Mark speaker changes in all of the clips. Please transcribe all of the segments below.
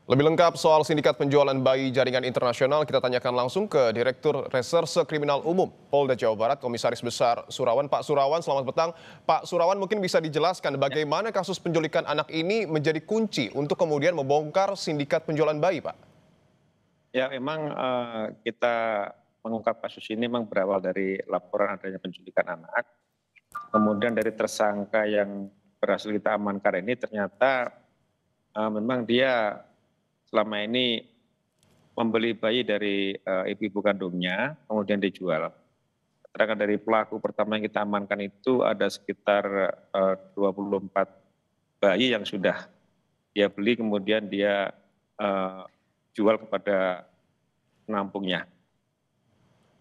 Speaker 1: Lebih lengkap soal sindikat penjualan bayi jaringan internasional, kita tanyakan langsung ke Direktur Reserse Kriminal Umum Polda Jawa Barat, Komisaris Besar Surawan. Pak Surawan, selamat petang. Pak Surawan, mungkin bisa dijelaskan bagaimana kasus penculikan anak ini menjadi kunci untuk kemudian membongkar sindikat penjualan bayi, Pak?
Speaker 2: Ya, memang kita mengungkap kasus ini memang berawal dari laporan adanya penculikan anak. Kemudian dari tersangka yang berhasil kita amankan ini ternyata memang dia selama ini membeli bayi dari ibu kandungnya, kemudian dijual. Keterangan dari pelaku pertama yang kita amankan itu ada sekitar 24 bayi yang sudah dia beli, kemudian dia jual kepada penampungnya.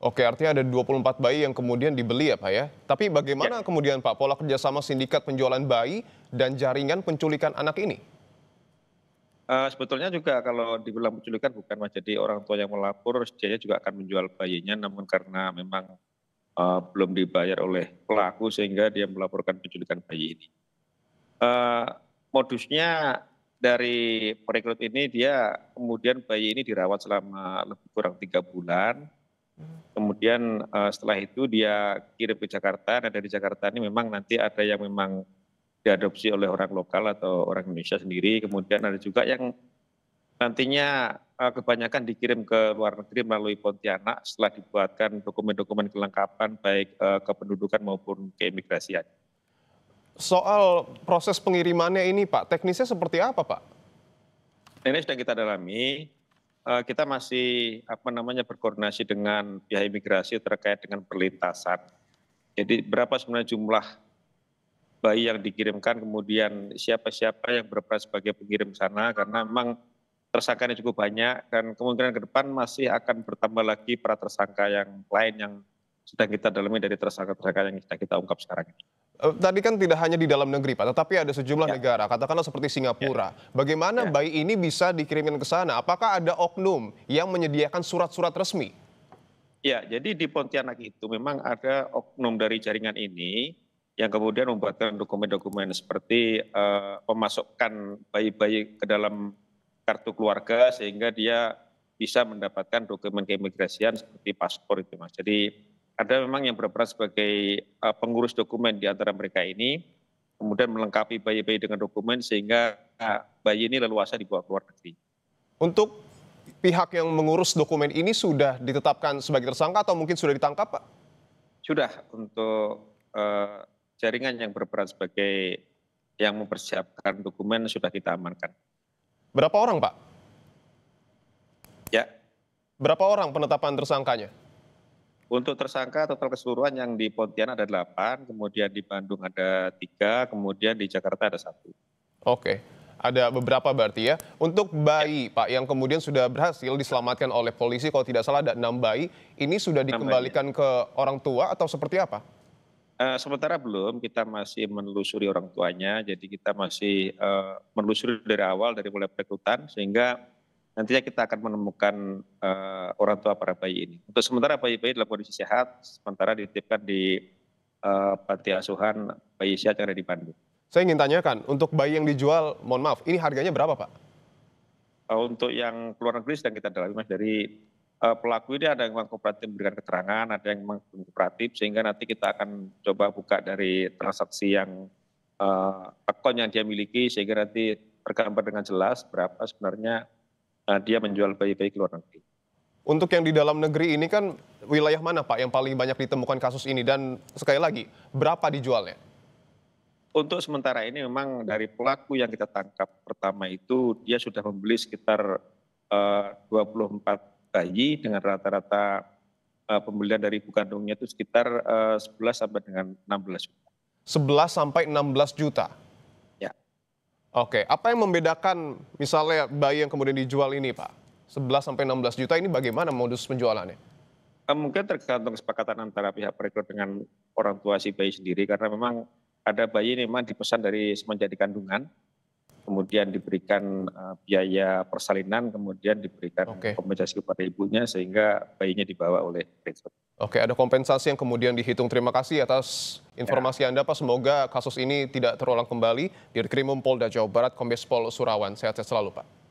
Speaker 1: Oke, artinya ada 24 bayi yang kemudian dibeli ya Pak ya. Tapi bagaimana kemudian Pak pola kerjasama sindikat penjualan bayi dan jaringan penculikan anak ini?
Speaker 2: Sebetulnya juga kalau dibilang penculikan bukan jadi orang tua yang melapor, dia juga akan menjual bayinya, namun karena memang belum dibayar oleh pelaku sehingga dia melaporkan penculikan bayi ini. Modusnya dari perekrut ini dia kemudian bayi ini dirawat selama lebih kurang 3 bulan. Kemudian setelah itu dia kirim ke Jakarta, dan dari Jakarta ini memang nanti ada yang memang diadopsi oleh orang lokal atau orang Indonesia sendiri, kemudian ada juga yang nantinya kebanyakan dikirim ke luar negeri melalui Pontianak setelah dibuatkan dokumen-dokumen kelengkapan baik kependudukan maupun keimigrasian.
Speaker 1: Soal proses pengirimannya ini Pak, teknisnya seperti apa Pak?
Speaker 2: Ini sedang kita dalami, kita masih berkoordinasi dengan pihak imigrasi terkait dengan perlintasan. Jadi berapa sebenarnya jumlah bayi yang dikirimkan, kemudian siapa-siapa yang berperan sebagai pengirim sana, karena memang tersangkanya cukup banyak dan kemungkinan ke depan masih akan bertambah lagi para tersangka yang lain yang sedang kita dalami dari tersangka-tersangka yang sedang kita ungkap sekarang ini.
Speaker 1: Tadi kan tidak hanya di dalam negeri Pak, tetapi ada sejumlah negara, katakanlah seperti Singapura. Bagaimana bayi ini bisa dikirimkan ke sana? Apakah ada oknum yang menyediakan surat-surat resmi?
Speaker 2: Ya, jadi di Pontianak itu memang ada oknum dari jaringan ini yang kemudian membuatkan dokumen-dokumen seperti memasukkan bayi-bayi ke dalam kartu keluarga sehingga dia bisa mendapatkan dokumen keimigrasian seperti paspor itu Mas. Jadi ada memang yang berperan sebagai pengurus dokumen di antara mereka ini, kemudian melengkapi bayi-bayi dengan dokumen sehingga bayi ini leluasa dibawa ke luar negeri.
Speaker 1: Untuk pihak yang mengurus dokumen ini sudah ditetapkan sebagai tersangka atau mungkin sudah ditangkap Pak?
Speaker 2: Sudah, untuk jaringan yang berperan sebagai yang mempersiapkan dokumen sudah kita amankan.
Speaker 1: Berapa orang Pak?
Speaker 2: Ya.
Speaker 1: Berapa orang penetapan tersangkanya?
Speaker 2: Untuk tersangka total keseluruhan yang di Pontianak ada 8, kemudian di Bandung ada 3, kemudian di Jakarta ada 1.
Speaker 1: Oke, ada beberapa berarti ya. Untuk bayi Pak yang kemudian sudah berhasil diselamatkan oleh polisi, kalau tidak salah ada 6 bayi, ini sudah dikembalikan ke orang tua atau seperti apa?
Speaker 2: Sementara belum, kita masih menelusuri orang tuanya, jadi kita masih menelusuri dari awal, dari mulai perekrutan, sehingga nantinya kita akan menemukan orang tua para bayi ini. Untuk sementara bayi-bayi dalam kondisi sehat, sementara dititipkan di panti asuhan bayi sehat yang ada di Bandung.
Speaker 1: Saya ingin tanyakan, untuk bayi yang dijual, mohon maaf, ini harganya berapa Pak?
Speaker 2: Untuk yang keluar negeri sedang kita dalami Mas, dari pelaku ini ada yang memang kooperatif memberikan keterangan, ada yang memang belum kooperatif, sehingga nanti kita akan coba buka dari transaksi yang akun yang dia miliki, sehingga nanti tergambar dengan jelas berapa sebenarnya dia menjual bayi-bayi ke luar negeri.
Speaker 1: Untuk yang di dalam negeri ini kan wilayah mana Pak yang paling banyak ditemukan kasus ini, dan sekali lagi berapa dijualnya?
Speaker 2: Untuk sementara ini memang dari pelaku yang kita tangkap pertama itu dia sudah membeli sekitar 24 bayi dengan rata-rata pembelian dari ibu kandungnya itu sekitar 11 sampai dengan 16 juta.
Speaker 1: 11 sampai 16 juta?
Speaker 2: Ya.
Speaker 1: Oke, apa yang membedakan misalnya bayi yang kemudian dijual ini Pak? 11 sampai 16 juta ini bagaimana modus penjualannya?
Speaker 2: Mungkin tergantung kesepakatan antara pihak perekrut dengan orang tua si bayi sendiri, karena memang ada bayi ini memang dipesan dari semenjak di kandungan, kemudian diberikan biaya persalinan, kemudian diberikan kompensasi kepada ibunya sehingga bayinya dibawa oleh perekrut.
Speaker 1: Oke, ada kompensasi yang kemudian dihitung. Terima kasih atas informasi Anda Pak. Semoga kasus ini tidak terulang kembali. Dirkrimum Polda Jawa Barat, Kombes Pol Surawan. Sehat-sehat selalu Pak.